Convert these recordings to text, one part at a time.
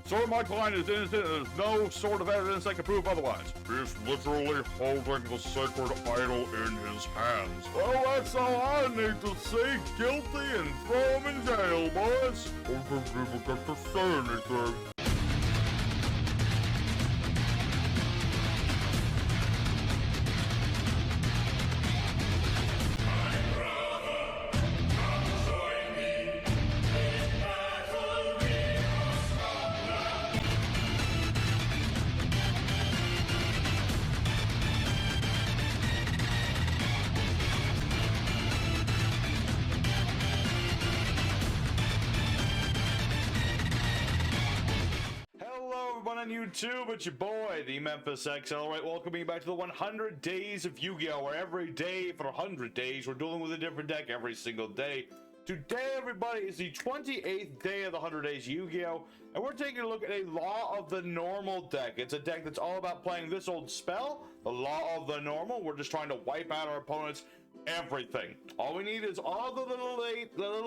Sir, my client is innocent and there's no sort of evidence that can prove otherwise. He's literally holding the sacred idol in his hands. Well, that's all I need to see. Guilty and throw him in jail, boys. I don't even get to say anything. On YouTube, it's your boy, the Memphis XL, right? Welcoming you back to the 100 Days of Yu-Gi-Oh! Where every day for 100 days, we're dealing with a different deck every single day. Today, everybody, is the 28th day of the 100 Days Yu-Gi-Oh! And we're taking a look at a Law of the Normal deck. It's a deck that's all about playing this old spell, the Law of the Normal. We're just trying to wipe out our opponents' everything. All we need is all the little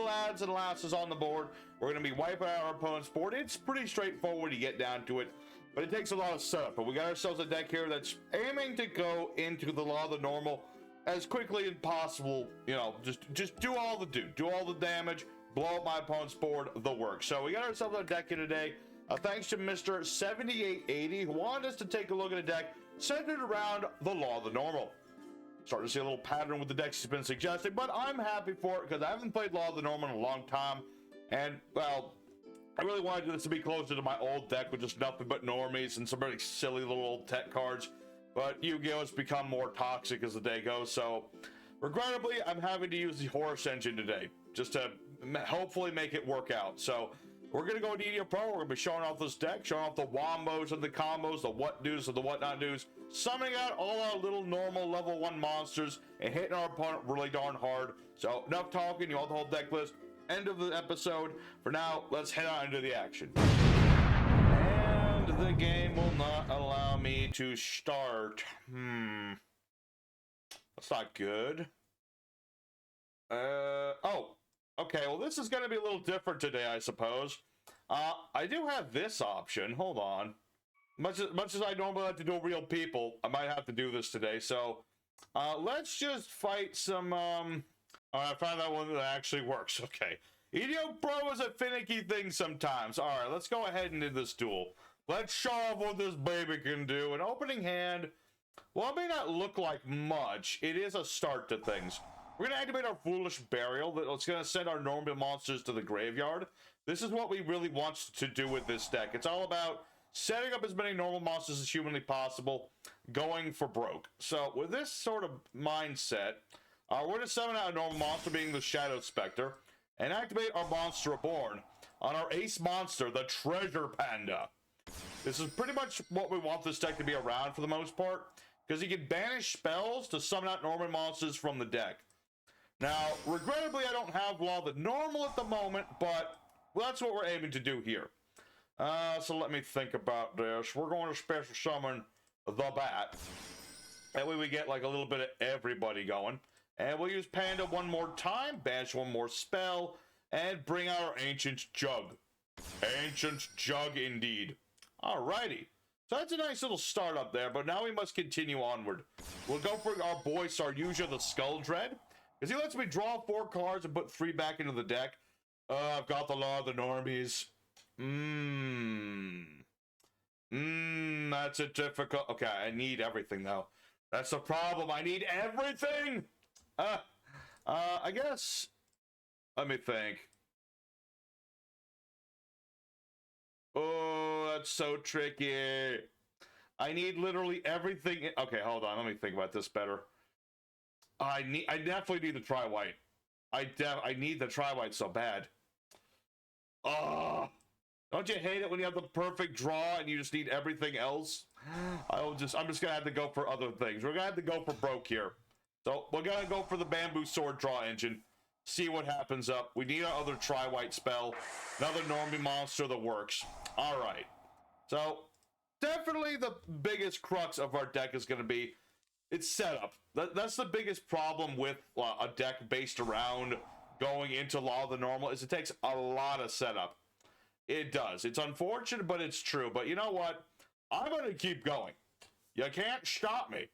adds and lasses on the board. We're going to be wiping out our opponent's board. It's pretty straightforward to get down to it, but it takes a lot of setup. But we got ourselves a deck here that's aiming to go into the Law of the Normal as quickly as possible. You know, just do all the damage, blow up my opponent's board, the work. So we got ourselves a deck here today. Thanks to Mr. 7880 who wanted us to take a look at a deck centered around the Law of the Normal. Starting to see a little pattern with the decks he's been suggesting, but I'm happy for it because I haven't played Law of the Normal in a long time, and well, I really wanted this to be closer to my old deck with just nothing but normies and some really silly little old tech cards. But Yu-Gi-Oh! Has become more toxic as the day goes, so regrettably, I'm having to use the Horse engine today just to hopefully make it work out. So we're going to go into Yugioh Pro. We're going to be showing off this deck, showing off the wombos and the combos, the what do's and the what not do's, summoning out all our little normal level 1 monsters and hitting our opponent really darn hard. So enough talking, you all the whole deck list. End of the episode. For now, let's head on into the action. And the game will not allow me to start. That's not good. Oh, okay. Well, this is going to be a little different today, I suppose. I do have this option. Hold on. Much as I normally like to do real people, I might have to do this today. So, let's just fight some, I found that one that actually works. Okay. Yugioh Pro is a finicky thing sometimes. Alright, let's go ahead and do this duel. Let's show off what this baby can do. An opening hand, well, it may not look like much. It is a start to things. We're going to activate our Foolish Burial. That's going to send our normal monsters to the graveyard. This is what we really want to do with this deck. It's all about setting up as many normal monsters as humanly possible, going for broke. So with this sort of mindset, we're going to summon out a normal monster, being the Shadow Spectre, and activate our Monster Reborn on our ace monster, the Treasure Panda. This is pretty much what we want this deck to be around for the most part, because you can banish spells to summon out normal monsters from the deck. Now, regrettably, I don't have Law of the Normal at the moment, but well, that's what we're aiming to do here. So let me think about this. We're going to special summon the Bat. That way we get like a little bit of everybody going. And we'll use Panda one more time, banish one more spell, and bring out our Ancient Jug. Ancient Jug indeed. Alrighty. So that's a nice little start up there, but now we must continue onward. We'll go for our boy Yugioh the Skull Dread, because he lets me draw 4 cards and put 3 back into the deck. I've got the Law of the Normies. That's a difficult... Okay, I need everything, though. That's the problem. I need everything! I guess... Let me think. Oh, that's so tricky. I need literally everything... Okay, hold on. Let me think about this better. I definitely need the Tri-White. I need the Tri-White so bad. Oh, don't you hate it when you have the perfect draw and you just need everything else? I'm just gonna have to go for other things. We're gonna have to go for broke here. So we're gonna go for the Bamboo Sword draw engine. See what happens up. We need our other Tri-White spell. Another normie monster that works. Alright. So definitely the biggest crux of our deck is gonna be its setup. That's the biggest problem with a deck based around going into Law of the Normal, is it takes a lot of setup. It does. It's unfortunate, but it's true. But you know what? I'm going to keep going. You can't stop me.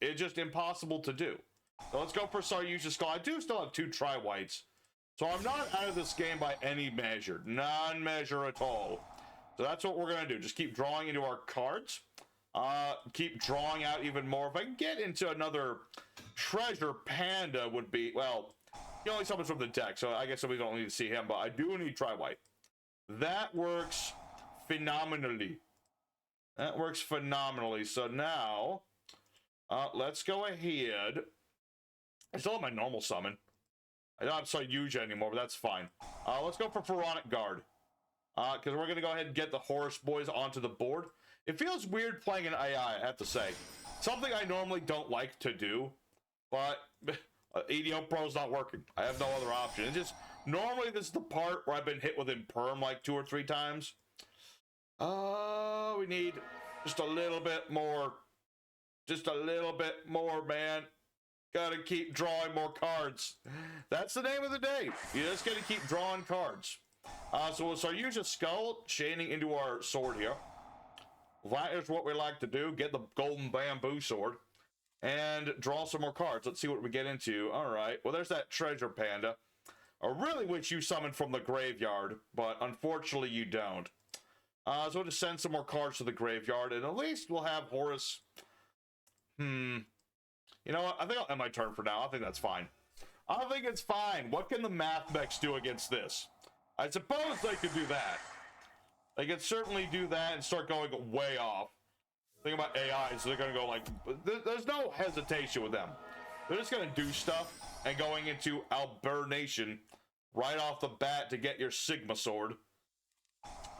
It's just impossible to do. So let's go for Saryuja's Skull. I do still have 2 tri-whites. So I'm not out of this game by any measure. None measure at all. So that's what we're going to do. Just keep drawing into our cards. Keep drawing out even more. If I can get into another treasure panda would be, well, he only summons from the deck, so I guess we don't need to see him, but I do need tri-white. That works phenomenally. That works phenomenally. So now, let's go ahead. I still have my normal summon. I don't have Saryuja anymore, but that's fine. Let's go for Pharaonic Guard. Because we're going to go ahead and get the Horus boys onto the board. It feels weird playing an AI, I have to say. Something I normally don't like to do, but EDO Pro's not working. I have no other option. It's just, normally this is the part where I've been hit with Imperm like 2 or 3 times. We need just a little bit more. Just a little bit more, man. Gotta keep drawing more cards. That's the name of the day. You just gotta keep drawing cards. So with Saryuja's Skull chaining into our sword here. That is what we like to do. Get the golden bamboo sword. And draw some more cards. Let's see what we get into. Alright. Well, there's that treasure panda. I really wish you summoned from the graveyard. But unfortunately you don't. So we'll just send some more cards to the graveyard. And at least we'll have Horus. You know what? I think I'll end my turn for now. I think that's fine. I think it's fine. What can the Mathmechs do against this? I suppose they could do that. They could certainly do that and start going way off. Think about AI, so they're going to go like... There's no hesitation with them. They're just going to do stuff and going into Alburnation right off the bat to get your Sigma sword.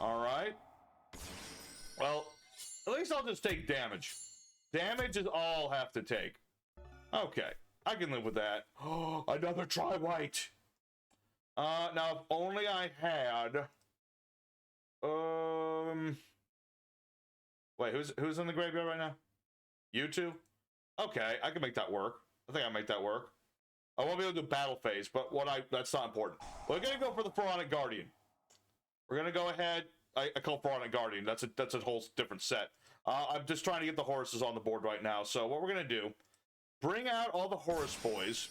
Alright. Well, at least I'll just take damage. Damage is all I'll have to take. Okay, I can live with that. Oh, another tri-white. Now if only I had. Wait, who's in the graveyard right now? You two? Okay, I can make that work. I think I make that work. I won't be able to do battle phase, but that's not important. We're gonna go for the Pharaonic Guardian. We're gonna go ahead. I call Pharaonic Guardian. That's a whole different set. I'm just trying to get the Horuses on the board right now. So what we're gonna do. Bring out all the Horus boys.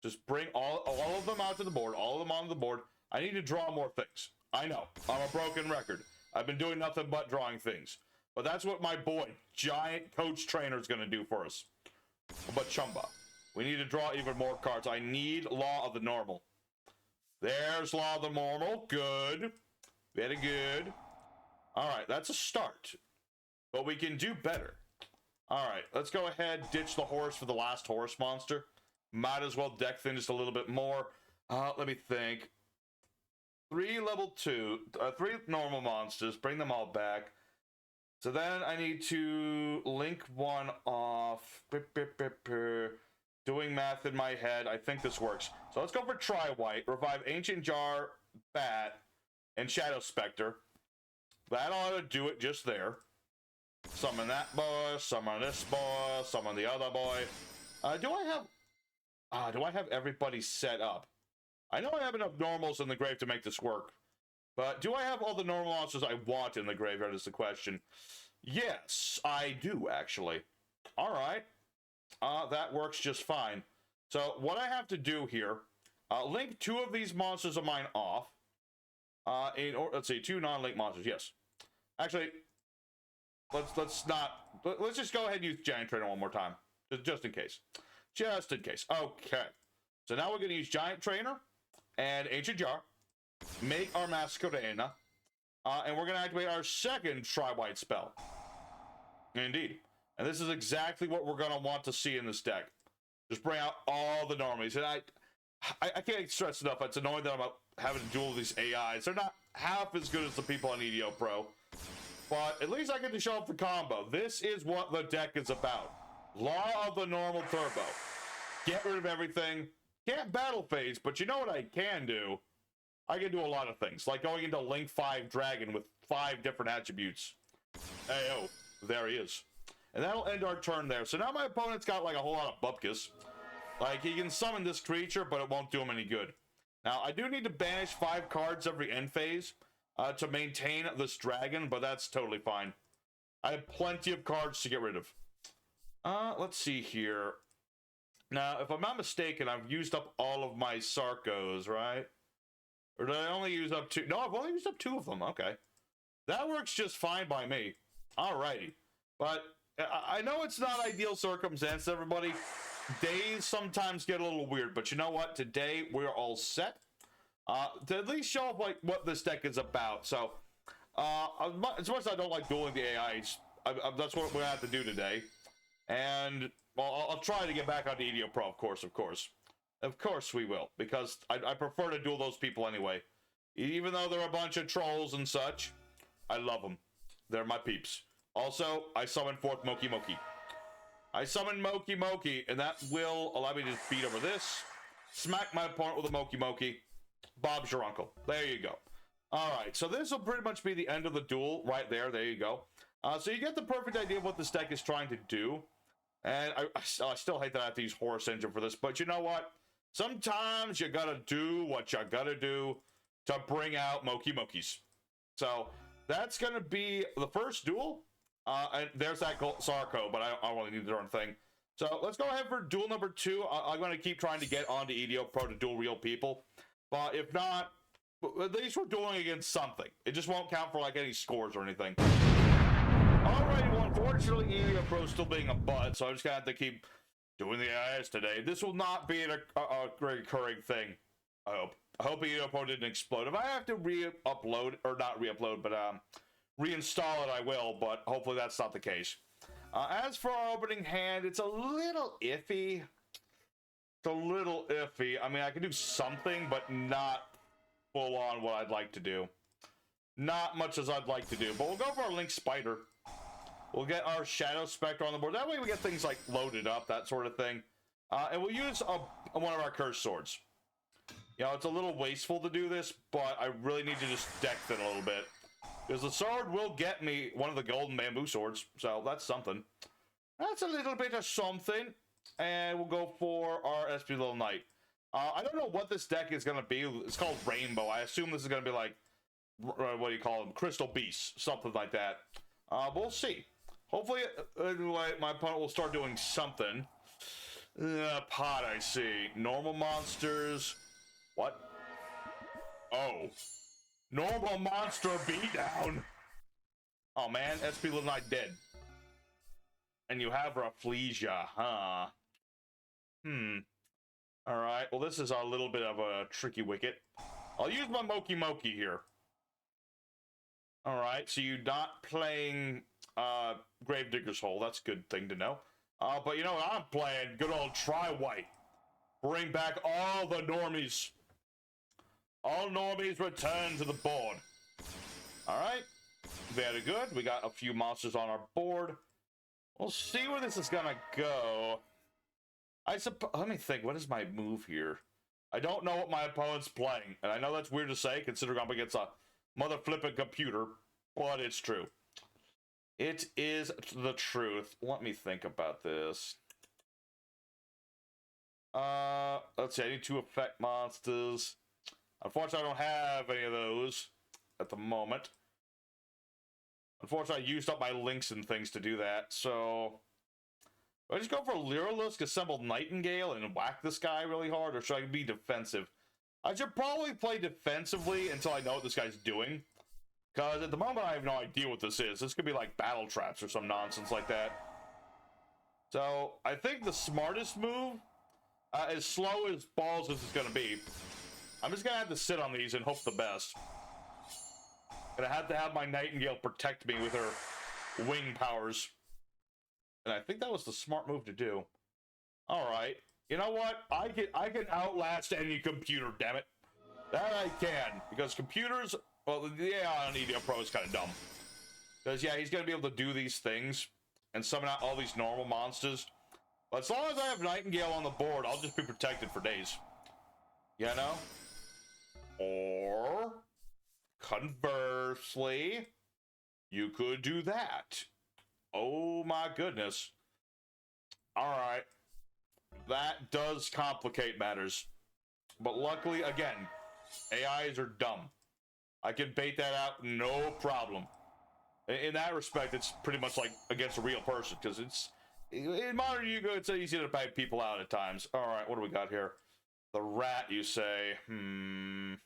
Just bring all of them out to the board. All of them onto the board. I need to draw more things. I know. I'm a broken record. I've been doing nothing but drawing things. But that's what my boy, Giant Coach Trainer, is going to do for us. But Chumba. We need to draw even more cards. I need Law of the Normal. There's Law of the Normal. Good. Very good. Alright, that's a start. But we can do better. Alright, let's go ahead, ditch the Horus for the last Horus monster. Might as well deck thin just a little bit more. Let me think. 3 level 2, 3 normal monsters, bring them all back. So then I need to link one off. Doing math in my head, I think this works. So let's go for Tri-White, revive Ancient Jar, Bat, and Shadow Spectre. That ought to do it just there. Summon that boy, summon this boy, summon the other boy. Do I have everybody set up? I know I have enough normals in the grave to make this work. But do I have all the normal monsters I want in the graveyard is the question. Yes, I do, actually. Alright. That works just fine. So, what I have to do here, link 2 of these monsters of mine off. Let's see, 2 non-link monsters, yes. Actually, let's just go ahead and use Giant Trainer one more time. Just in case. Just in case. Okay. So now we're going to use Giant Trainer and Ancient Jar. Make our Masquerena. And we're going to activate our second Tri-White spell. Indeed. And this is exactly what we're going to want to see in this deck. Just bring out all the normies. And I can't stress enough. It's annoying that I'm having to duel these AIs. They're not half as good as the people on EDO Pro. But at least I get to show off the combo. This is what the deck is about. Law of the Normal Turbo. Get rid of everything. Can't battle phase, but you know what I can do? I can do a lot of things. Like going into Link 5 Dragon with 5 different attributes. Hey, oh, there he is. And that'll end our turn there. So now my opponent's got like a whole lot of bupkis. Like, he can summon this creature, but it won't do him any good. Now, I do need to banish 5 cards every end phase to maintain this dragon, but that's totally fine. I have plenty of cards to get rid of. Let's see here. Now, if I'm not mistaken, I've used up all of my Sarkos, right? Or did I only use up 2? No, I've only used up 2 of them. Okay. That works just fine by me. Alrighty. But I know it's not ideal circumstance, everybody. Days sometimes get a little weird, but you know what? Today, we're all set. To at least show off, like, what this deck is about. So, as much as I don't like dueling the AIs, that's what we're going to have to do today. And, well, I'll try to get back on the yugioh Pro, of course. Of course we will, because I prefer to duel those people anyway. Even though they're a bunch of trolls and such, I love them. They're my peeps. Also, I summon forth Moki Moki. I summon Moki Moki, and that will allow me to just beat over this, smack my opponent with a Moki Moki. Bob's your uncle. There you go. Alright, so this will pretty much be the end of the duel right there. There you go. So you get the perfect idea of what this deck is trying to do. And I still hate that I have to use Horus Engine for this, but you know what? Sometimes you gotta do what you gotta do to bring out Moki Mokis. So that's gonna be the first duel. And there's that Sarko, but I don't really need the darn thing. So let's go ahead for duel number 2. I'm gonna keep trying to get onto yugioh Pro to duel real people. But if not, at least we're dueling against something. It just won't count for like any scores or anything. Alright, well, unfortunately, yugioh Pro still being a butt, so I'm just gonna have to keep doing the AIs today. This will not be a recurring thing, I hope. I hope yugioh Pro didn't explode. If I have to re-upload, or not re-upload, but reinstall it, I will, but hopefully that's not the case. As for our opening hand, it's a little iffy. It's a little iffy. I mean, I can do something, but not full on what I'd like to do. Not much as I'd like to do, but we'll go for our Link Spider. We'll get our Shadow Spectre on the board. That way we get things like loaded up, that sort of thing. And we'll use one of our Cursed Swords. You know, it's a little wasteful to do this, but I really need to just deck it a little bit. Because the sword will get me one of the golden bamboo swords, so that's something. That's a little bit of something. And we'll go for our SP Little Knight. I don't know what this deck is going to be. It's called Rainbow. I assume this is going to be like, what do you call them? Crystal Beasts, something like that. We'll see. Hopefully, my opponent will start doing something. Pot, I see. Normal monsters. What? Oh. Normal monster beatdown. Oh man, SP Little Knight dead. And you have Rafflesia, huh? Alright, well this is a little bit of a tricky wicket. I'll use my Moki Moki here. Alright, so you're not playing Gravedigger's Hole. That's a good thing to know. But you know what I'm playing? Good old Tri-White. Bring back all the normies. All normies return to the board. Alright. Very good. We got a few monsters on our board. We'll see where this is gonna go. Let me think. What is my move here? I don't know what my opponent's playing. And I know that's weird to say, considering I'm against a mother flipping computer. But it's true. It is the truth. Let me think about this. Let's see. I need 2 effect monsters. Unfortunately, I don't have any of those at the moment. Unfortunately, I used up my links and things to do that, so... Do I just go for Lyrilisk, assemble Nightingale, and whack this guy really hard, or should I be defensive? I should probably play defensively until I know what this guy's doing. Because at the moment, I have no idea what this is. This could be like Battle Traps or some nonsense like that. So, I think the smartest move, as slow as balls as it's going to be, I'm just going to have to sit on these and hope the best. And I have to have my Nightingale protect me with her wing powers. And I think that was the smart move to do. Alright. You know what? I can outlast any computer, damn it. That I can. Because computers, well, the AI on yugioh Pro is kind of dumb. Because, yeah, he's going to be able to do these things and summon out all these normal monsters. But as long as I have Nightingale on the board, I'll just be protected for days. You know? Or, conversely, you could do that. Oh my goodness. Alright. That does complicate matters. But luckily, again, AIs are dumb. I can bait that out, no problem. In that respect, it's pretty much like against a real person, because it's in modern Yu-Gi-Oh! It's easy to bait people out at times. All right, what do we got here? The rat, you say? I'm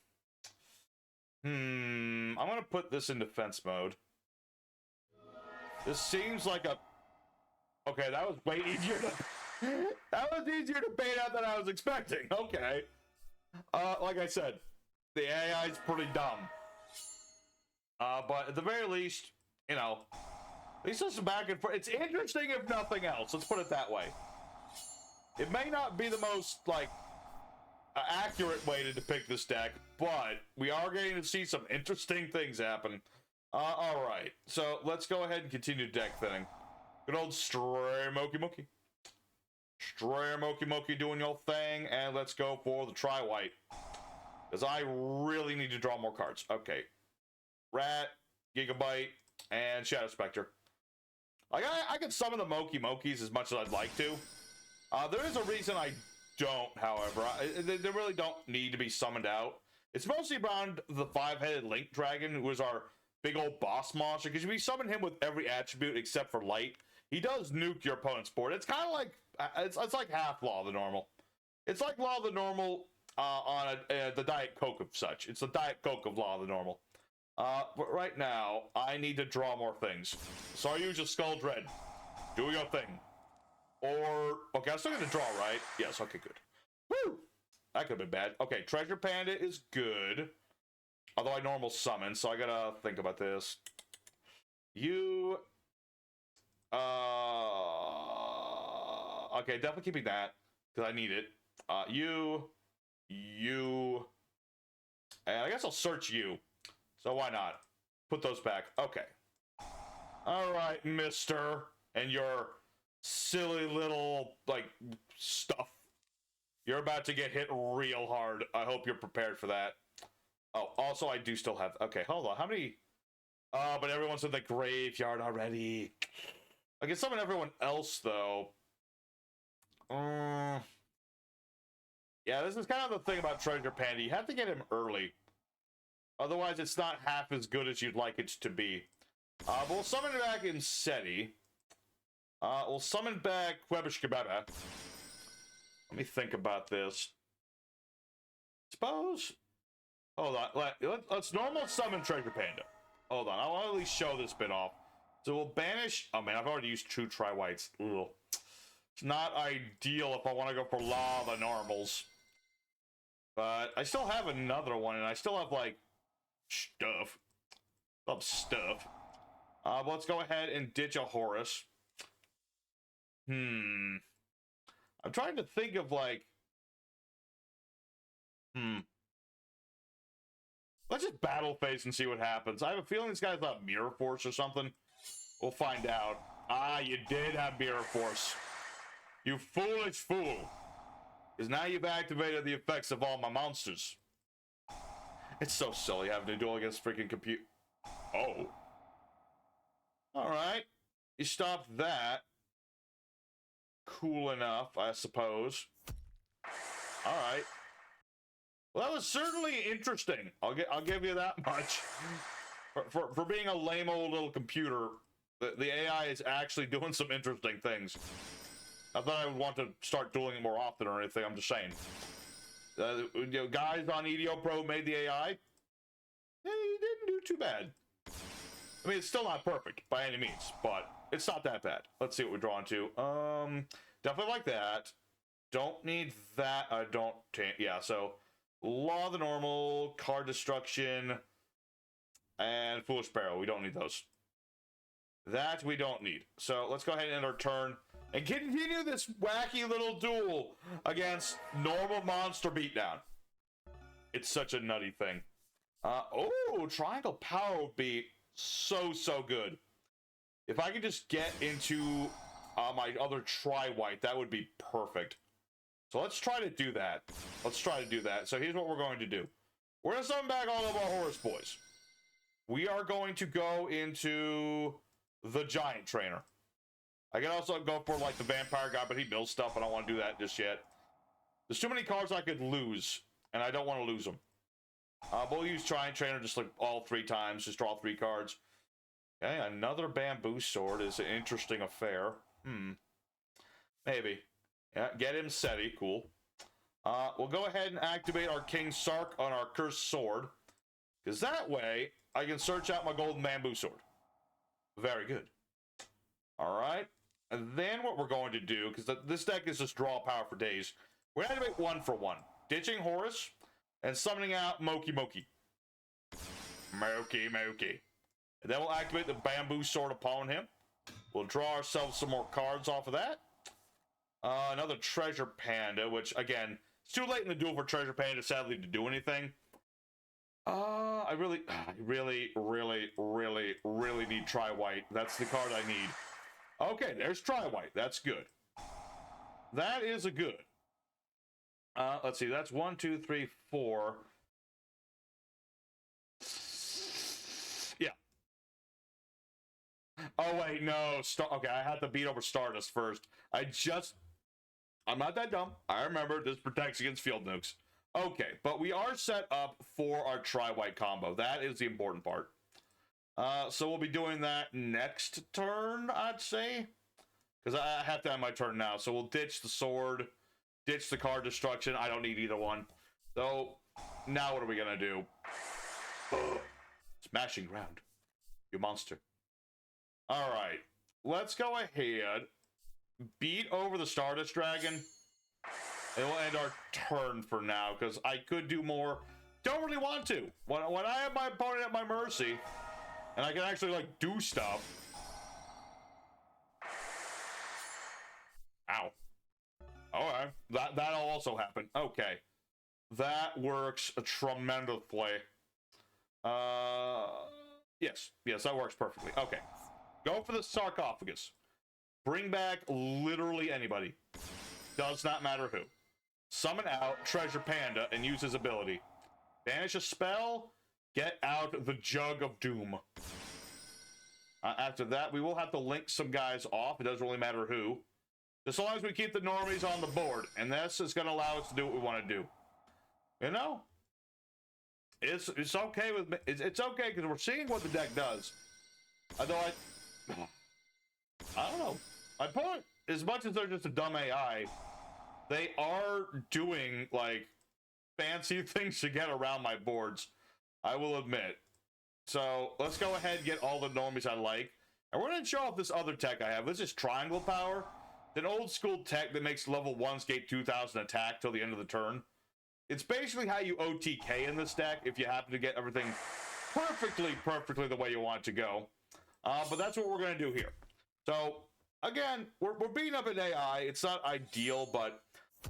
gonna put this in defense mode. This seems like a. Okay, that was way easier to. That was easier to bait out than I was expecting. Okay. Like I said, the AI is pretty dumb. But at the very least, you know, at least there's some back and forth. It's interesting if nothing else. Let's put it that way. It may not be the most, like, accurate way to depict this deck, but we are getting to see some interesting things happen. Alright, so let's go ahead and continue deck thinning. Good old Stray Moki Moki. Stray Moki Moki doing your thing, and let's go for the Tri-White. Because I really need to draw more cards. Okay. Rat, Gigabyte, and Shadow Spectre. Like, I can summon the Moki Mokis as much as I'd like to. There is a reason I don't, however. They really don't need to be summoned out. It's mostly around the 5-headed Link Dragon, who is our big old boss monster, because if you summon him with every attribute except for light, he does nuke your opponent's board. It's kind of like, it's like half Law of the Normal. It's like Law of the Normal on the Diet Coke of such. It's the Diet Coke of Law of the Normal. But right now, I need to draw more things. So I use a Skull Dread. Do your thing. Or, okay, I'm still gonna draw, right? Yes, okay, good. Woo! That could have been bad. Okay, Treasure Panda is good. Although I normal summon, so I gotta think about this. You... Okay, definitely keeping that, because I need it. You... And I guess I'll search you. So why not? Put those back. Okay. Alright, mister. And your silly little, like, stuff. You're about to get hit real hard. I hope you're prepared for that. Oh, also, I do still have... Okay, hold on. How many... but everyone's in the graveyard already. I can summon everyone else, though. Yeah, this is kind of the thing about Treasure Panda. You have to get him early. Otherwise, it's not half as good as you'd like it to be. But we'll summon back in SETI. We'll summon back Kwebish Kebeba. Let me think about this. Suppose... Hold on. Let's normal summon Treasure Panda. Hold on. I want to at least show this bit off. So we'll banish... Oh, man. I've already used 2 Tri-Whites. Ugh. It's not ideal if I want to go for Law of the Normals. But I still have another one, and I still have, like, stuff. Some stuff. But let's go ahead and ditch a Horus. I'm trying to think of, like... Let's just battle phase and see what happens. I have a feeling this guy's got Mirror Force or something. We'll find out. Ah, you did have Mirror Force. You foolish fool. Because now you've activated the effects of all my monsters. It's so silly having to duel against freaking compute. Oh. Alright. You stopped that. Cool enough, I suppose. Alright. Well, that was certainly interesting. I'll give you that much. For being a lame old little computer, the AI is actually doing some interesting things. Not that I would want to start doing it more often or anything. I'm just saying. You know, guys on EDO Pro made the AI. He didn't do too bad. I mean, it's still not perfect by any means, but it's not that bad. Let's see what we're drawn to. Definitely like that. Don't need that. I don't. Yeah. So. Law of the Normal, Card Destruction, and Foolish Sparrow. We don't need those. That we don't need. So let's go ahead and end our turn and continue this wacky little duel against normal monster beatdown. It's such a nutty thing. Oh, Triangle Power would be so good. If I could just get into my other Tri-White, that would be perfect. So let's try to do that. So here's what we're going to do. We're going to summon back all of our Horus boys. We are going to go into the Giant Trainer. I can also go for, like, the Vampire guy, but he mills stuff. I don't want to do that just yet. There's too many cards I could lose. and I don't want to lose them. But we'll use Try and Trainer just like all 3 times, just draw 3 cards. Okay, another bamboo sword is an interesting affair. Maybe. Yeah, get him SETI, cool. We'll go ahead and activate our King Sark on our Cursed Sword, because that way I can search out my golden bamboo sword. Very good. Alright, and then what we're going to do, because this deck is just draw power for days, we're going to activate 1 for 1. Ditching Horus, and summoning out Moki Moki. Moki Moki. And then we'll activate the bamboo sword upon him. We'll draw ourselves some more cards off of that. Another Treasure Panda, which, again, it's too late in the duel for Treasure Panda, sadly, to do anything. I really need Try White. That's the card I need. Okay, there's Try White. That's good. That is a good. Let's see. That's 1, 2, 3, 4. Yeah. Oh, wait, no. Okay, I had to beat over Stardust first. I'm not that dumb. I remember this protects against field nukes. Okay, but we are set up for our Try White combo. That is the important part. So we'll be doing that next turn, I'd say. Because I have to have my turn now. So we'll ditch the sword, ditch the card destruction. I don't need either one. So now what are we going to do? Smashing ground. You monster. All right. Let's go ahead. Beat over the Stardust Dragon. And we'll end our turn for now, because I could do more. Don't really want to. When I have my opponent at my mercy, and I can actually, like, do stuff. Ow. Alright. That'll also happen. Okay. That works tremendously. Yes. Yes, that works perfectly. Okay. Go for the sarcophagus. Bring back literally anybody. Does not matter who. Summon out Treasure Panda and use his ability. Banish a spell. Get out the Jug of Doom. After that, we will have to link some guys off. It doesn't really matter who. As long as we keep the normies on the board. And this is going to allow us to do what we want to do. You know? It's okay with me. It's okay because we're seeing what the deck does. Although I don't know. My point, as much as they're just a dumb AI, they are doing, like, fancy things to get around my boards. I will admit. So, let's go ahead and get all the normies I like. And we're going to show off this other tech I have. This is Triangle Power. It's an old school tech that makes level 1 skate 2000 attack till the end of the turn. It's basically how you OTK in this deck if you happen to get everything perfectly the way you want it to go. But that's what we're going to do here. So, again, we're beating up an AI. It's not ideal, but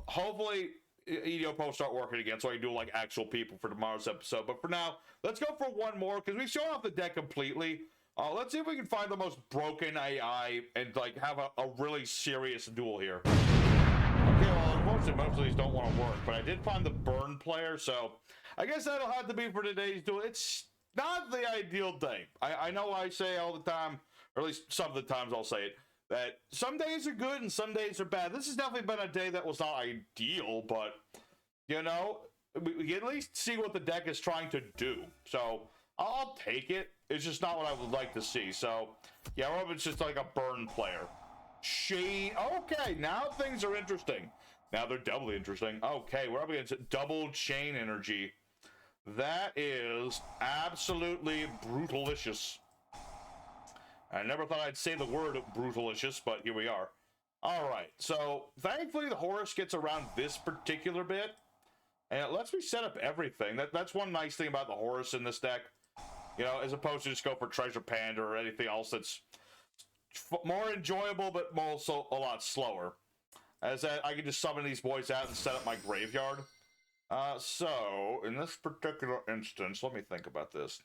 hopefully yugioh will start working again so I can do like actual people for tomorrow's episode. But for now, let's go for one more because we've shown off the deck completely. Let's see if we can find the most broken AI and like have a really serious duel here. Okay, well, unfortunately, most of these don't want to work, but I did find the burn player, so I guess that'll have to be for today's duel. It's not the ideal day. I know I say all the time, or at least some of the times I'll say it, that some days are good and some days are bad. This has definitely been a day that was not ideal, but, you know, we can at least see what the deck is trying to do. So, I'll take it. It's just not what I would like to see. So, yeah, we're up it's just like a burn player. Shade. Okay, now things are interesting. Now they're doubly interesting. Okay, we're up against double chain energy. That is absolutely brutalicious. I never thought I'd say the word brutalicious, but here we are. All right, so thankfully the Horus gets around this particular bit, and it lets me set up everything. That's one nice thing about the Horus in this deck, you know, as opposed to just go for Treasure Panda or anything else that's more enjoyable, but also a lot slower. As I can just summon these boys out and set up my graveyard. So in this particular instance, let me think about this.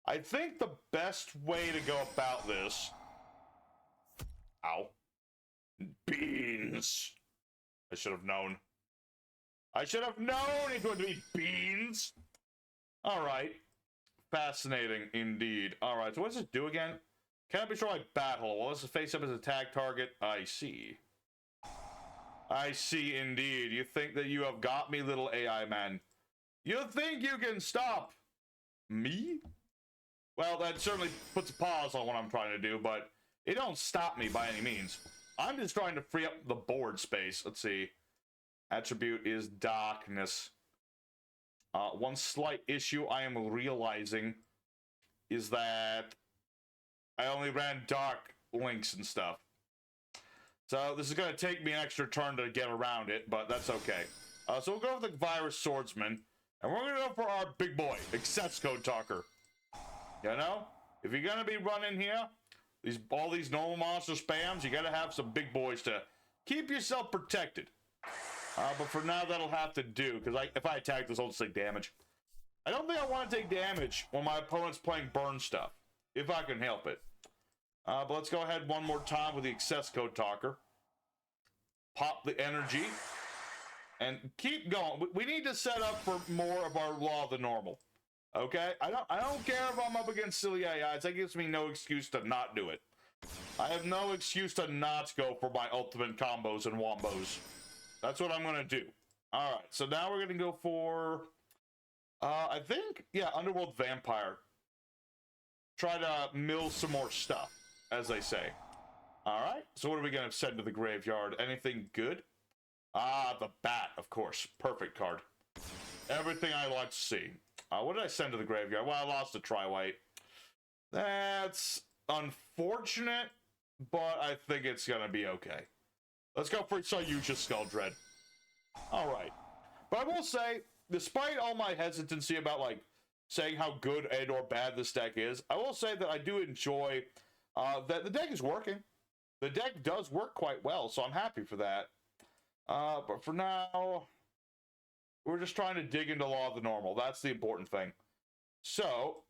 I think the best way to go about this... Ow. Beans. I should have known. I should have known it would be beans. Alright. Fascinating indeed. Alright, so what does this do again? Can't be sure I battle. Well, this is face up as attack target. I see. I see indeed. You think that you have got me, little AI man. You think you can stop me? Well, that certainly puts a pause on what I'm trying to do, but it don't stop me by any means. I'm just trying to free up the board space. Let's see. Attribute is darkness. One slight issue I am realizing is that I only ran dark links and stuff. So this is going to take me an extra turn to get around it, but that's okay. So we'll go with the Virus Swordsman, and we're going to go for our big boy, Access Code Talker. You know, if you're going to be running here, all these normal monster spams, you got to have some big boys to keep yourself protected. But for now, that'll have to do, because if I attack this, I'll just take damage. I don't think I want to take damage when my opponent's playing burn stuff, if I can help it. But let's go ahead one more time with the Access Code Talker. Pop the energy. And keep going. We need to set up for more of our Law of the Normal. Okay? I don't care if I'm up against silly AIs. That gives me no excuse to not do it. I have no excuse to not go for my ultimate combos and wombos. That's what I'm going to do. Alright, so now we're going to go for... I think, yeah, Underworld Vampire. Try to mill some more stuff, as they say. Alright, so what are we going to send to the graveyard? Anything good? Ah, the Bat, of course. Perfect card. Everything I like to see. What did I send to the graveyard? Well, I lost a Tri-White. That's unfortunate, but I think it's going to be okay. Let's go for Yugioh Skull Dread. Alright. But I will say, despite all my hesitancy about, like, saying how good and or bad this deck is, I will say that I do enjoy that the deck is working. The deck does work quite well, so I'm happy for that. But for now, we're just trying to dig into Law of the Normal. That's the important thing. So,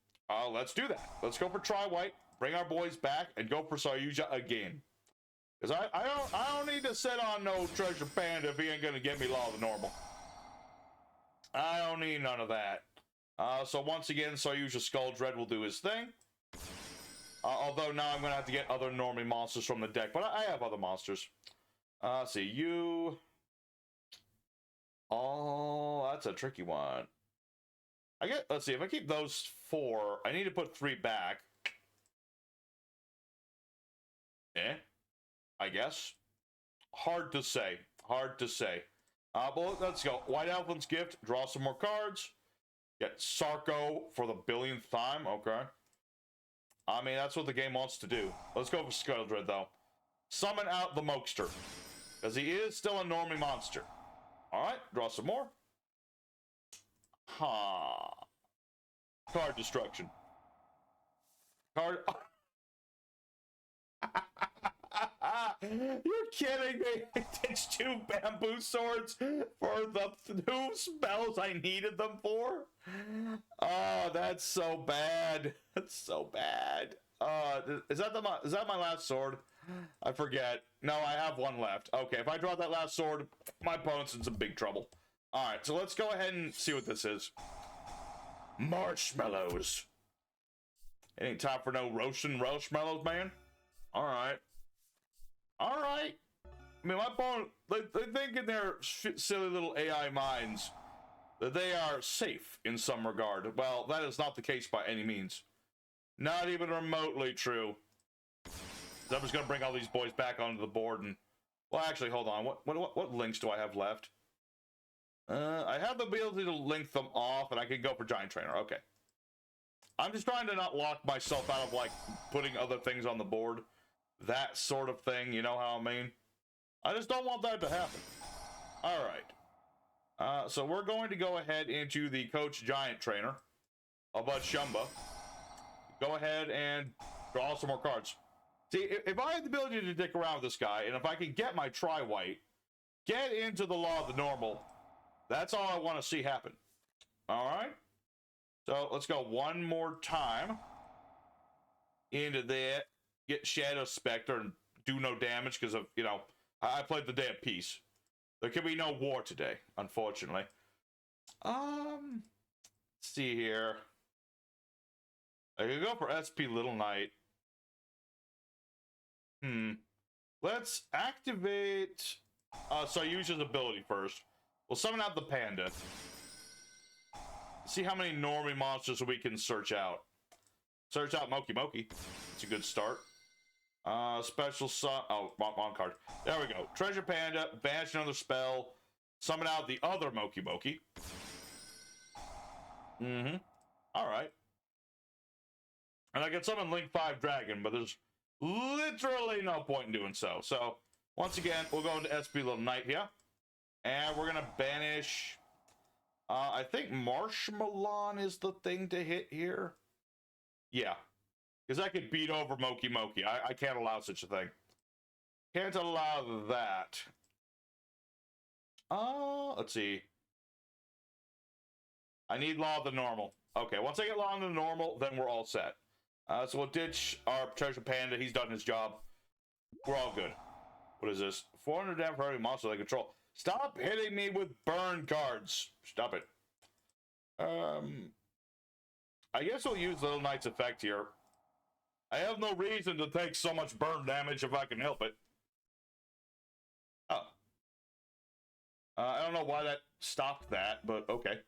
let's do that. Let's go for Tri-White, bring our boys back, and go for Yugioh again. Because I don't need to sit on no Treasure Panda if he ain't going to get me Law of the Normal. I don't need none of that. So once again, Yugioh Skull Dread will do his thing. Although now I'm going to have to get other normie monsters from the deck. But I have other monsters. Let's see, you... Oh, that's a tricky one. Let's see, if I keep those 4, I need to put 3 back. I guess. Hard to say. Hard to say. But let's go. White Elephant's Gift, draw some more cards. Get Sarko for the billionth time. Okay. I mean, that's what the game wants to do. Let's go for Skull Dread, though. Summon out the Mokester. Because he is still a normie monster. Alright, draw some more. Card destruction. Card... You're kidding me! It takes 2 bamboo swords for the 2 spells I needed them for? Oh, that's so bad. That's so bad. Is that my last sword? I forget. No, I have 1 left. Okay, if I draw that last sword, my opponent's in some big trouble. Alright, so let's go ahead and see what this is. Marshmallows. It ain't time for no roasting marshmallows, man. Alright. Alright. I mean, my opponent, they think in their silly little AI minds that they are safe in some regard. Well, that is not the case by any means. Not even remotely true. I'm just going to bring all these boys back onto the board and... Well, actually, hold on. What links do I have left? I have the ability to link them off, and I can go for Giant Trainer. Okay. I'm just trying to not lock myself out of, like, putting other things on the board. That sort of thing, you know how I mean? I just don't want that to happen. Alright. So we're going to go ahead into the Coach Giant Trainer. About Shumba. Go ahead and draw some more cards. See, if I had the ability to dick around with this guy, and if I can get my Tri-White, get into the Law of the Normal, that's all I want to see happen. Alright? So, let's go one more time. Into that. Get Shadow Spectre and do no damage because of, you know, I played the Day of Peace. There can be no war today, unfortunately. Let's see here. I could go for SP Little Knight. Let's activate Yugioh's ability first. We'll summon out the Panda. see how many normie monsters we can search out. Search out Moki Moki. It's a good start. Special sun. Oh, wrong card. There we go. Treasure Panda. Banish another spell. Summon out the other Moki Moki. All right. And I can summon Link 5 Dragon, but there's literally no point in doing so. So, once again, we'll go into SP Little Knight here. And we're going to banish... I think Marshmallow is the thing to hit here. Yeah. Because I could beat over Moki Moki. I can't allow such a thing. Can't allow that. Let's see. I need Law of the Normal. Okay, once I get Law of the Normal, then we're all set. So we'll ditch our Treasure Panda. He's done his job. We're all good. What is this? 400 damage for every monster I control. Stop hitting me with burn cards. Stop it. I guess we'll use Little Knight's effect here. I have no reason to take so much burn damage if I can help it. Oh. I don't know why that stopped that, but okay.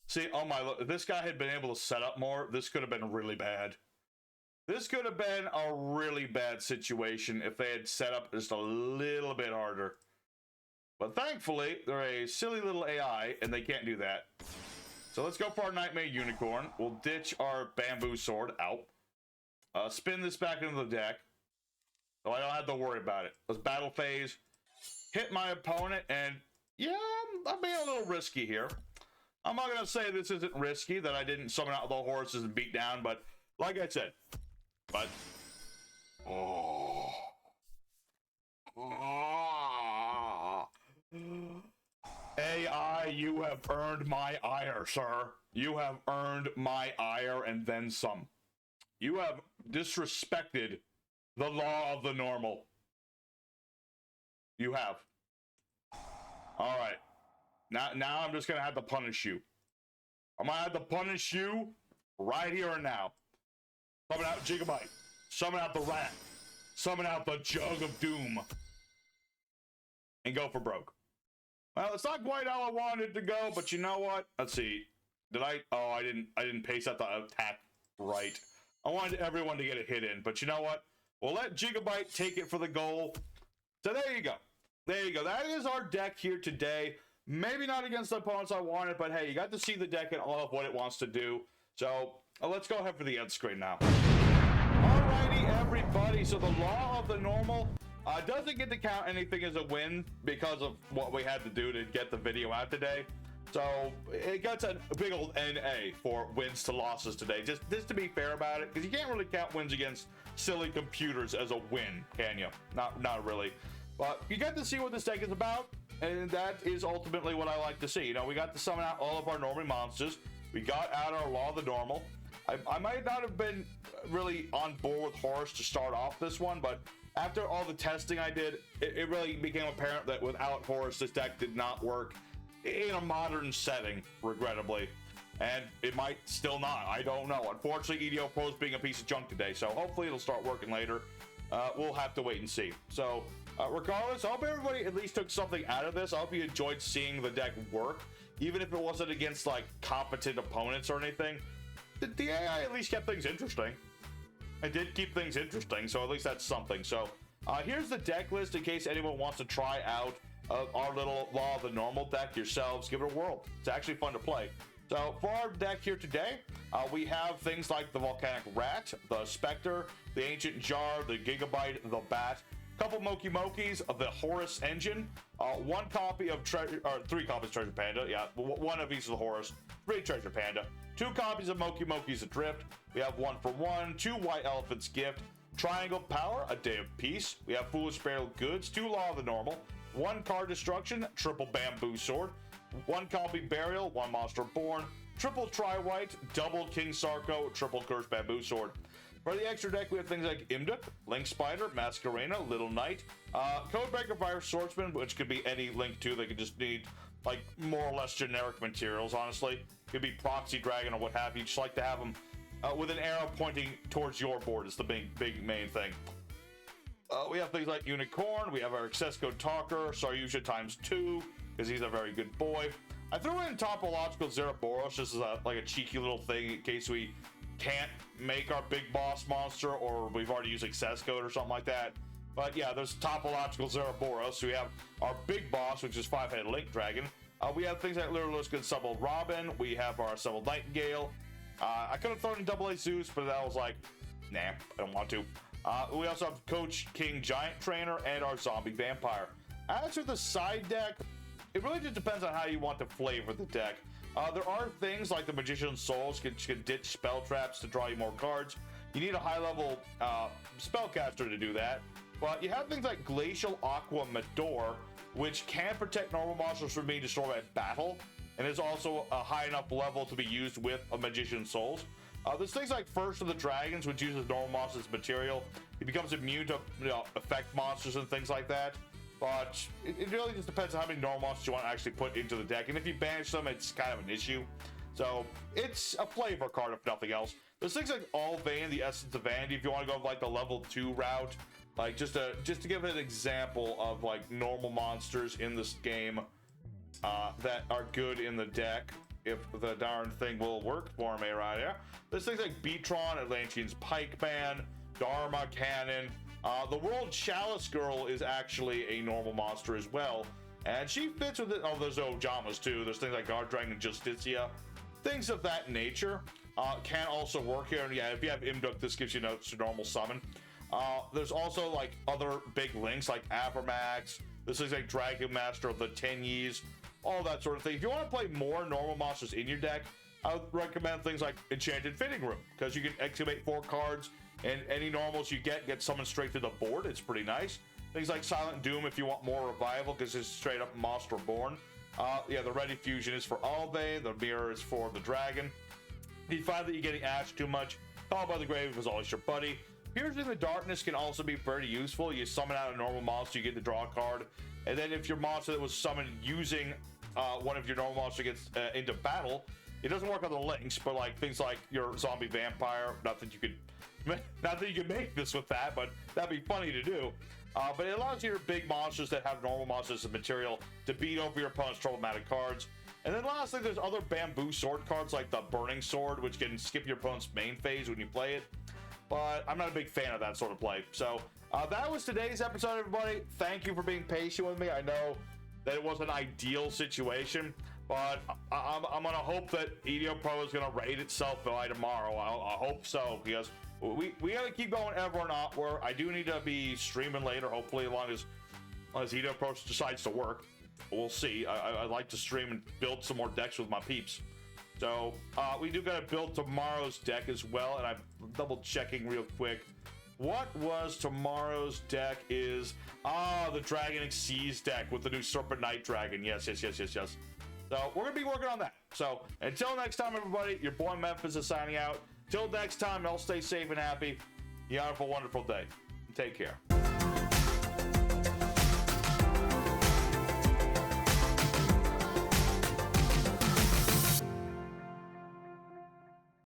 See, oh my, look, if this guy had been able to set up more, this could have been really bad. This could have been a really bad situation if they had set up just a little bit harder. But thankfully, they're a silly little AI, and they can't do that. So let's go for our Nightmare Unicorn. We'll ditch our Bamboo Sword out. Spin this back into the deck. So I don't have to worry about it. Let's battle phase. Hit my opponent, and yeah, I'm being a little risky here. I'm not going to say this isn't risky, that I didn't summon out the horses and beat down, but like I said, AI, you have earned my ire, sir. You have earned my ire and then some. You have disrespected the law of the normal. You have. All right. Now I'm just going to have to punish you. I'm going to have to punish you right here and now. Summon out Gigabyte. Summon out the rat. Summon out the Jug of Doom. And go for broke. Well, it's not quite how I wanted it to go, but you know what? Let's see. Did I? Oh, I didn't pace out the attack right. I wanted everyone to get a hit in, but you know what? We'll let Gigabyte take it for the goal. So there you go. There you go. That is our deck here today. Maybe not against the opponents I wanted, but hey, you got to see the deck and all of what it wants to do. So let's go ahead for the end screen now. Alrighty, everybody. So the law of the normal doesn't get to count anything as a win because of what we had to do to get the video out today. So it gets a big old NA for wins to losses today. Just to be fair about it, because you can't really count wins against silly computers as a win, can you? Not really. But you got to see what this deck is about. And that is ultimately what I like to see. You know, we got to summon out all of our normie monsters. We got out our Law of the Normal. I might not have been really on board with Horus to start off this one, but after all the testing I did, it really became apparent that without Horus, this deck did not work in a modern setting, regrettably. And it might still not. I don't know. Unfortunately, EDO Pro is being a piece of junk today, so hopefully it'll start working later. We'll have to wait and see. So, regardless, I hope everybody at least took something out of this. I hope you enjoyed seeing the deck work, even if it wasn't against, like, competent opponents or anything. The AI at least kept things interesting. It did keep things interesting, so at least that's something. So, here's the deck list in case anyone wants to try out our little Law of the Normal deck yourselves. Give it a whirl. It's actually fun to play. So, for our deck here today, we have things like the Volcanic Rat, the Spectre, the Ancient Jar, the Gigabyte, the Bat, couple Moki Mokis of the Horus Engine, one copy of three copies of Treasure Panda, yeah, one of each of the Horus, 3 Treasure Panda, 2 copies of Moki Moki's Adrift, we have 1 for 1, 2 White Elephant's Gift, Triangle Power, A Day of Peace, we have Foolish Burial Goods, 2 Law of the Normal, 1 Card Destruction, triple Bamboo Sword, 1 copy Burial, 1 Monster Born, triple Tri-White, double King Sarko, triple Cursed Bamboo Sword. For the extra deck, we have things like Imduk, Link Spider, Masquerena, Little Knight, Codebreaker Fire Swordsman, which could be any Link 2. They could just need, like, more or less generic materials, honestly. Could be Proxy Dragon or what have you. Just like to have them with an arrow pointing towards your board is the big main thing. We have things like Unicorn, we have our Access Code Talker, Saryusha ×2, because he's a very good boy. I threw in topological Zeraboros just as like a cheeky little thing in case we can't make our big boss monster, or we've already used access code or something like that. But yeah, there's topological Zeraboros. So we have our big boss, which is 5-headed Link Dragon. We have things like Literalist Assembled Robin. We have our Assembled Nightingale. I could have thrown in Double A Zeus, but that was like, nah, I don't want to. We also have Coach King Giant Trainer and our Zombie Vampire. As for the side deck, it really just depends on how you want to flavor the deck. There are things like the Magician's Souls can ditch spell traps to draw you more cards. You need a high-level spellcaster to do that. But you have things like Glacial Aqua Medor, which can protect normal monsters from being destroyed by battle, and is also a high enough level to be used with a Magician's Souls. There's things like First of the Dragons, which uses normal monsters material. It becomes immune to effect monsters and things like that. But it really just depends on how many normal monsters you want to actually put into the deck. And if you banish them, it's kind of an issue. So it's a flavor card, if nothing else. There's things like Alvain, the Essence of Vanity, if you want to go like the level 2 route. Like just to give an example of like normal monsters in this game that are good in the deck, if the darn thing will work for me right here. There's things like Beatron, Atlantean's Pikeman, Dharma Cannon. The World Chalice Girl is actually a normal monster as well, and she fits with it. Oh, there's Ojamas too. There's things like Guard Dragon Justicia, things of that nature can also work here. And yeah, if you have Imduk, this gives you notes to normal summon. There's also like other big links like Avermax. This is like Dragon Master of the Tenyis, all that sort of thing. If you want to play more normal monsters in your deck, I would recommend things like Enchanted Fitting Room, because you can exhumate 4 cards, and any normals you get summoned straight to the board. It's pretty nice. Things like Silent Doom if you want more revival, because it's straight up Monster Born. Yeah, the Ready Fusion is for Alvain, the Mirror is for the Dragon. If you find that you're getting Ash too much, Called by the Grave is always your buddy. Piercing the Darkness can also be very useful. You summon out a normal monster, you get to draw a card, and then if your monster that was summoned using one of your normal monsters gets into battle, it doesn't work on the links, but like things like your Zombie Vampire, not that you could make this with that, but that'd be funny to do. But it allows your big monsters that have normal monsters as material to beat over your opponent's problematic cards. And then lastly, there's other bamboo sword cards like the Burning Sword, which can skip your opponent's main phase when you play it. But I'm not a big fan of that sort of play. So that was today's episode, everybody. Thank you for being patient with me. I know that it was an ideal situation, but I'm gonna hope that Yugioh Pro is gonna raid itself by tomorrow. I hope so, because we gotta keep going ever and outward. I do need to be streaming later, hopefully, as long as Yugioh Pro decides to work. We'll see. I'd like to stream and build some more decks with my peeps. So we do gotta build tomorrow's deck as well, and I'm double checking real quick. What was tomorrow's deck? Is the Dragon Exceeds deck with the new Serpent Night Dragon. Yes. So we're gonna be working on that. So until next time, everybody, your boy Memphis is signing out. Till next time, y'all stay safe and happy. You have a wonderful day. Take care.